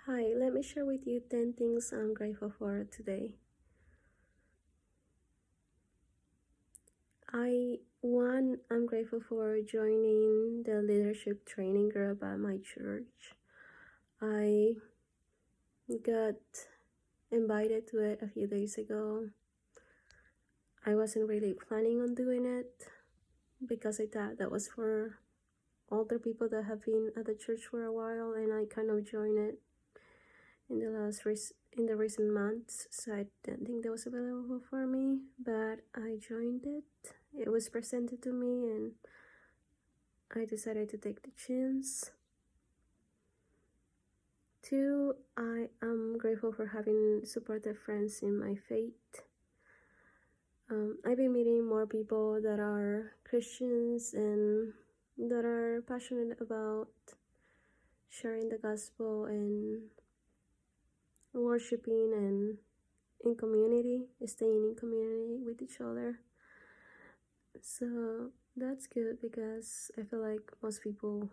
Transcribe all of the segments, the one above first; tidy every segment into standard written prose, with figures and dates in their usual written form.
Hi, let me share with you 10 things I'm grateful for today. I'm grateful for joining the leadership training group at my church. I got invited to it a few days ago. I wasn't really planning on doing it because I thought that was for older people that have been at the church for a while, and I kind of joined it in the recent months, so I didn't think that was available for me, but I joined it. It was presented to me, and I decided to take the chance. 2, I am grateful for having supportive friends in my faith. I've been meeting more people that are Christians and that are passionate about sharing the gospel and worshiping and in community, staying in community with each other. So that's good because I feel like most people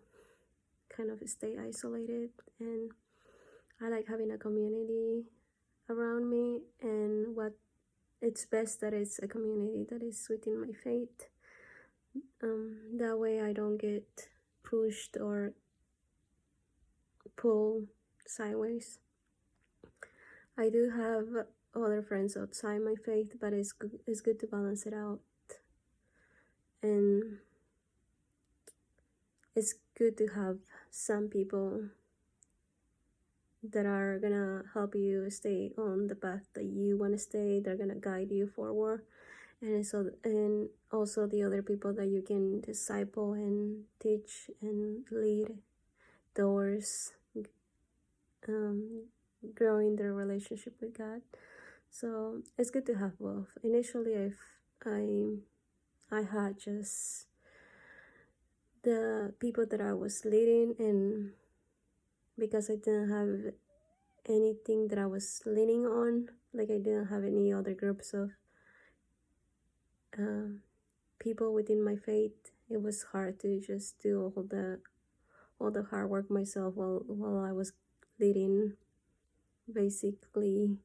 kind of stay isolated, and I like having a community around me, and what it's best that it's a community that is within my faith. That way I don't get pushed or pulled sideways. I do have other friends outside my faith, but it's good to balance it out, and it's good to have some people that are gonna help you stay on the path that you want to stay. They're gonna guide you forward, and also the other people that you can disciple and teach and lead towards um, growing their relationship with God. So it's good to have both. Initially, I had just the people that I was leading, and because I didn't have anything that I was leaning on, like I didn't have any other groups of people within my faith, it was hard to just do all the hard work myself while I was leading basically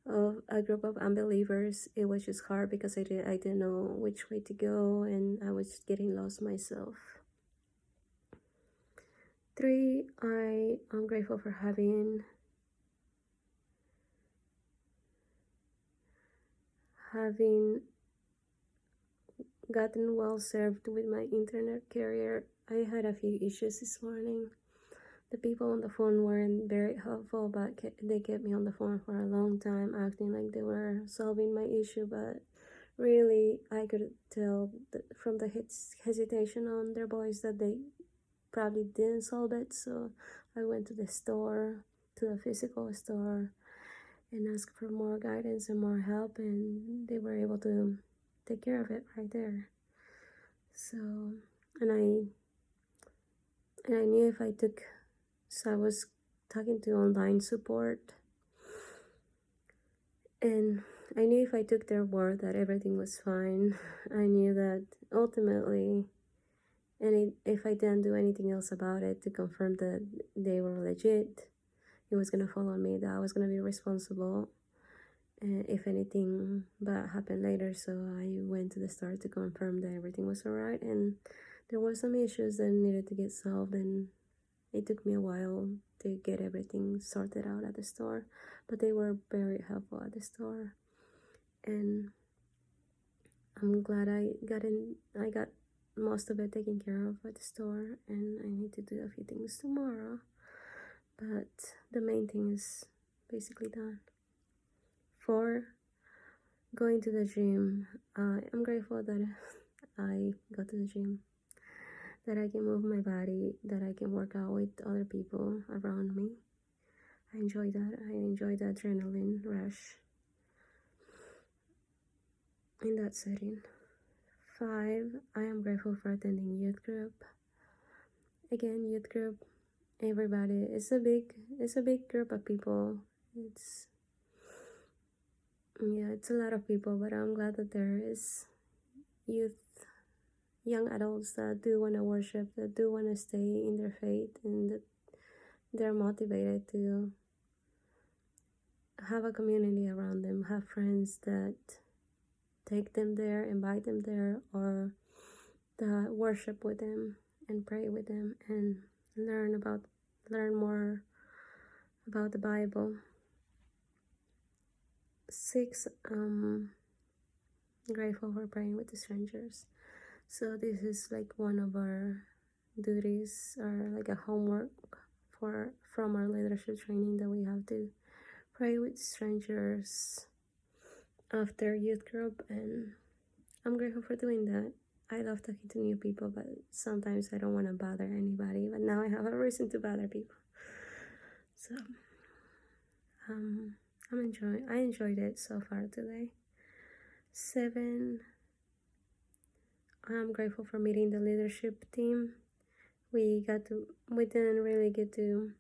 a group of unbelievers. It was just hard because I didn't know which way to go, and I was just getting lost myself. 3, I am grateful for having gotten well served with my internet carrier. I had a few issues this morning. The people on the phone weren't very helpful, but they kept me on the phone for a long time, acting like they were solving my issue. But really, I could tell from the hesitation on their voice that they probably didn't solve it. So I went to the physical store, and asked for more guidance and more help, and they were able to take care of it right there. So, and I knew if I took, so I was talking to online support, and I knew if I took their word that everything was fine. I knew that ultimately, and if I didn't do anything else about it to confirm that they were legit, it was gonna fall on me, that I was gonna be responsible if anything bad happened later. So I went to the store to confirm that everything was alright, and there were some issues that needed to get solved, and it took me a while to get everything sorted out at the store, but they were very helpful at the store, and I'm glad I got most of it taken care of at the store, and I need to do a few things tomorrow, but the main thing is basically done. 4, going to the gym. I'm grateful that I go to the gym, that I can move my body, that I can work out with other people around me. I enjoy that. I enjoy the adrenaline rush in that setting. 5, I am grateful for attending youth group. Again, youth group, everybody. It's a big group of people. It's a lot of people, but I'm glad that there is young adults that do want to worship, that do want to stay in their faith, and that they're motivated to have a community around them, have friends that take them there, invite them there, or that worship with them and pray with them and learn more about the Bible. 6, grateful for praying with the strangers. So this is like one of our duties, or like a homework from our leadership training, that we have to pray with strangers after youth group, and I'm grateful for doing that. I love talking to new people, but sometimes I don't want to bother anybody, but now I have a reason to bother people. So I enjoyed it so far today. 7, I'm grateful for meeting the leadership team. We didn't really get to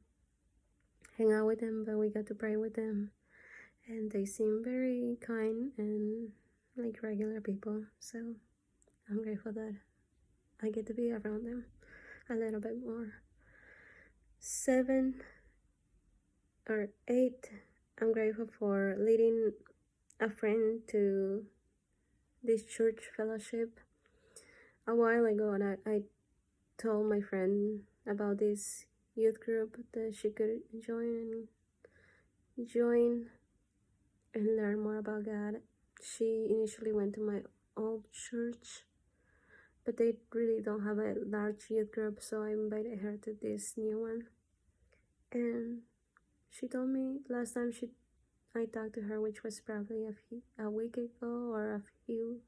hang out with them, but we got to pray with them, and they seem very kind and like regular people. So I'm grateful that I get to be around them a little bit more. 7 or 8, I'm grateful for leading a friend to this church fellowship a while ago, and I told my friend about this youth group that she could join and learn more about God. She initially went to my old church, but they really don't have a large youth group, so I invited her to this new one. And she told me last time I talked to her, which was probably a week ago or a few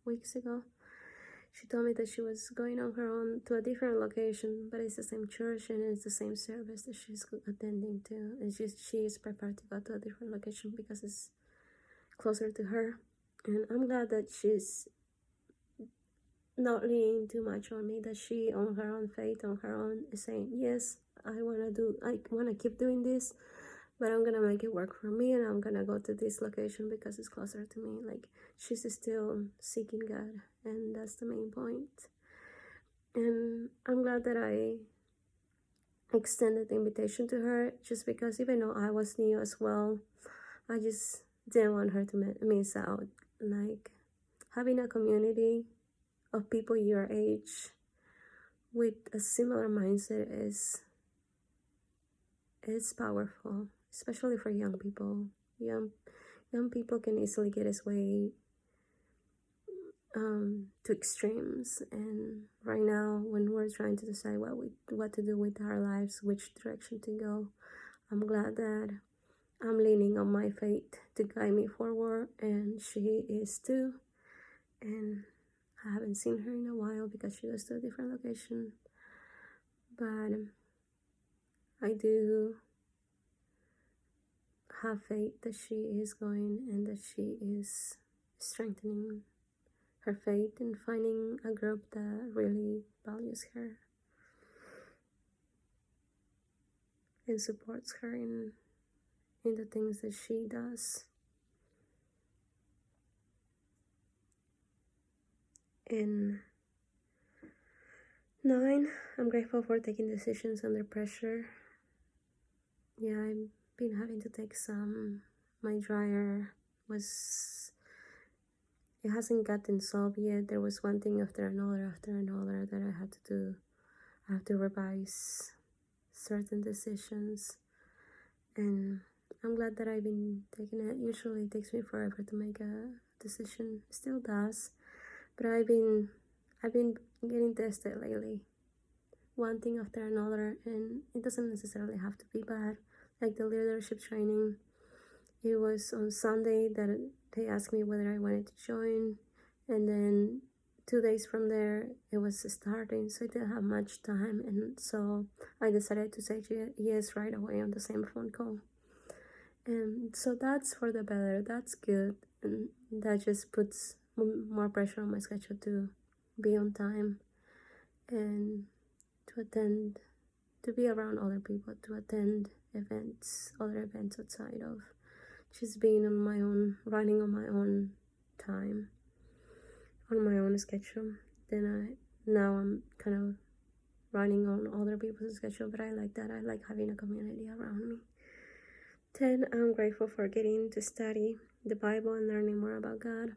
weeks ago, she told me that she was going on her own to a different location, but it's the same church and it's the same service that she's attending to, and she is prepared to go to a different location because it's closer to her. And I'm glad that she's not leaning too much on me, that she, on her own faith, on her own, is saying, yes, I want to keep doing this, but I'm gonna make it work for me, and I'm gonna go to this location because it's closer to me. Like, she's still seeking God, and that's the main point. And I'm glad that I extended the invitation to her, just because even though I was new as well, I just didn't want her to miss out. Like, having a community of people your age with a similar mindset is powerful, especially for young people. Young people can easily get away to extremes, and right now, when we're trying to decide what to do with our lives, which direction to go, I'm glad that I'm leaning on my faith to guide me forward, and she is too. And I haven't seen her in a while because she goes to a different location, but I do have faith that she is going, and that she is strengthening her faith and finding a group that really values her and supports her in the things that she does. And 9, I'm grateful for taking decisions under pressure. Yeah, I've been having to take some. My dryer it hasn't gotten solved yet. There was one thing after another that I had to do. I have to revise certain decisions, and I'm glad that I've been taking it. Usually it takes me forever to make a decision. It still does, but I've been getting tested lately, one thing after another, and it doesn't necessarily have to be bad. Like the leadership training, it was on Sunday that they asked me whether I wanted to join, and then 2 days from there it was starting, so I didn't have much time, and so I decided to say yes right away on the same phone call. And so that's for the better. That's good, and that just puts more pressure on my schedule to be on time and to be around other people, to attend other events outside of just being on my own, running on my own time, on my own schedule. Now I'm kind of running on other people's schedule, but I like that. I like having a community around me. 10, I'm grateful for getting to study the Bible and learning more about God.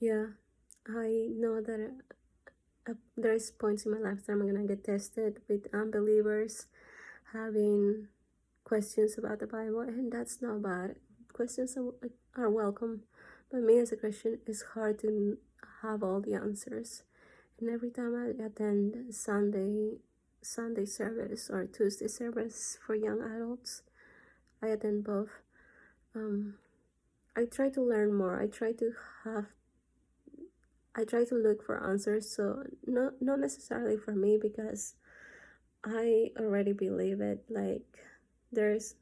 Yeah, I know that there's points in my life that I'm gonna get tested with unbelievers having questions about the Bible, and that's not bad. Questions are welcome, but me as a Christian, it's hard to have all the answers. And every time I attend Sunday service or Tuesday service for young adults, I attend both. I try to learn more. I try to look for answers. So not necessarily for me, because I already believe it. Like, there's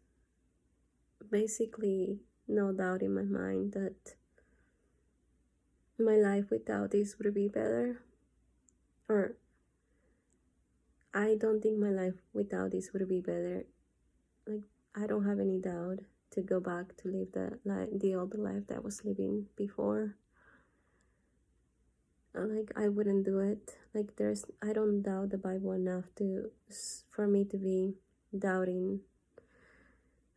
basically no doubt in my mind that my life without this would be better. Or I don't think my life without this would be better. Like, I don't have any doubt to go back to live the old life that I was living before. Like, I wouldn't do it. Like, I don't doubt the Bible enough for me to be doubting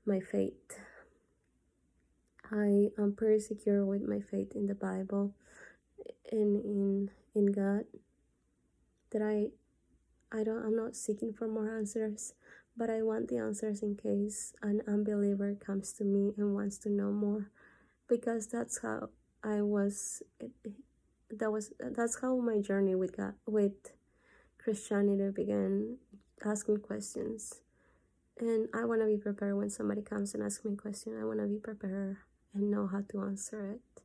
my faith. I am pretty secure with my faith in the Bible and in God, that I'm not seeking for more answers, but I want the answers in case an unbeliever comes to me and wants to know more, because that's how I was. That's how my journey with God, with Christianity began, asking questions. And I want to be prepared when somebody comes and asks me a question. I want to be prepared and know how to answer it.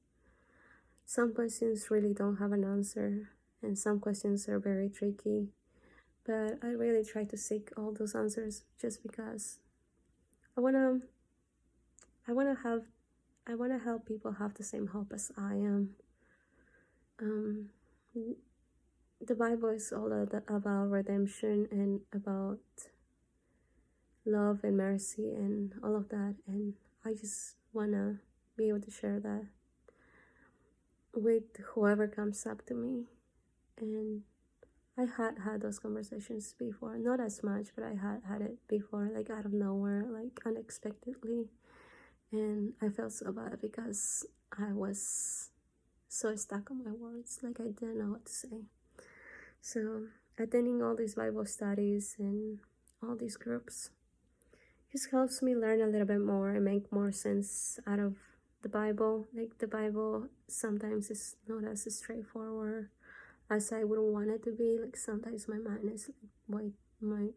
Some questions really don't have an answer, and some questions are very tricky. But I really try to seek all those answers just because I wanna help people have the same hope as I am. The Bible is all about redemption and about love and mercy and all of that, and I just wanna be able to share that with whoever comes up to me. And I had those conversations before, not as much, but I had it before, like out of nowhere, like unexpectedly, and I felt so bad because I was so stuck on my words, like I didn't know what to say. So attending all these Bible studies and all these groups just helps me learn a little bit more and make more sense out of the Bible. Like, the Bible sometimes is not as straightforward as I would want it to be. Like, sometimes my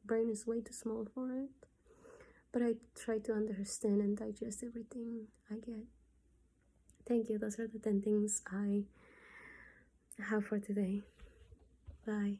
brain is way too small for it. But I try to understand and digest everything I get. Thank you. Those are the 10 things I have for today. Bye.